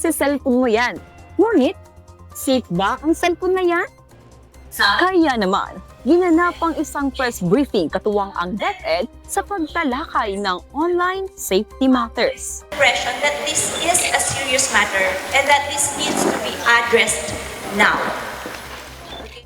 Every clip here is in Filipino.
kasi cellphone mo yan. Ngunit, safe ba ang cellphone na yan? Kaya naman, ginanap ang isang press briefing katuwang ang DepEd sa pagtalakay ng online safety matters. Impression that this is a serious matter and that this needs to be addressed now.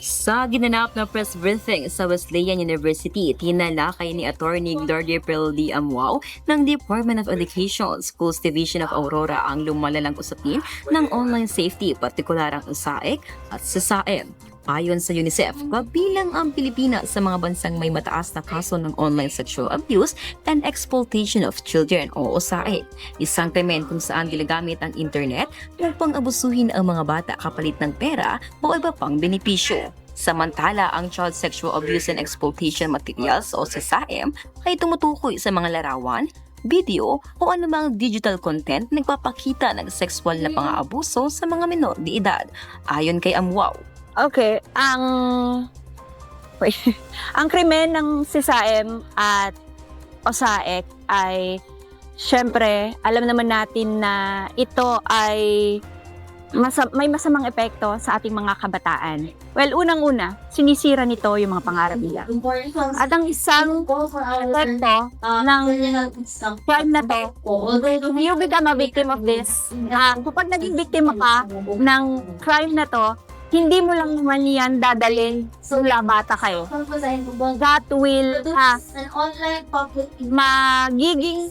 Sa ginanap na press briefing sa Wesleyan University, tinalakay ni Attorney Gloria Peraldi Amuao ng Department of Education Schools Division of Aurora ang lumalalang usapin ng online safety, partikular ang SAEC at SASAEM. Ayon sa UNICEF, kabilang ang Pilipinas sa mga bansang may mataas na kaso ng online sexual abuse and exploitation of children o SAEC. Isang krimen kung saan ginagamit ang internet upang abusuhin ang mga bata kapalit ng pera o iba pang benepisyo. Samantala, ang Child Sexual Abuse and Exploitation Materials o SASAEM ay tumutukoy sa mga larawan, video o anumang digital content na nagpapakita ng sexual na pang-aabuso sa mga menor de edad. Ayon kay Amuao, Okay, ang krimen ng SASAEM at OSAEC ay syempre alam naman natin na ito ay may masamang epekto sa ating mga kabataan. Well, unang-una, sinisira nito yung mga pangarap nila. At ang isang epekto ng crime na to, you become a victim of this. Kapag naging biktima ka ng crime na to, hindi mo lang naman yan dadalhin mula bata kayo. That will magiging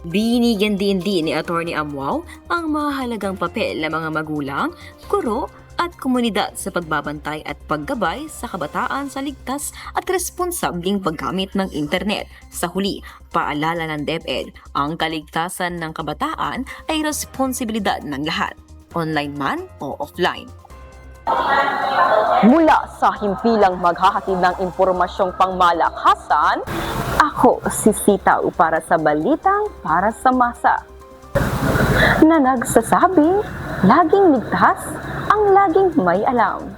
binigyan din ni Attorney Amuao ang mahalagang papel ng mga magulang, guro at komunidad sa pagbabantay at paggabay sa kabataan sa ligtas at responsabling paggamit ng internet. Sa huli, paalala ng DepEd, ang kaligtasan ng kabataan ay responsibilidad ng lahat, online man o offline. mula sa himpilang maghahatid ng impormasyong pangmalakasan, ako si Sitaw para sa Balitang para sa Masa na nagsasabing laging ligtas ang laging may alam.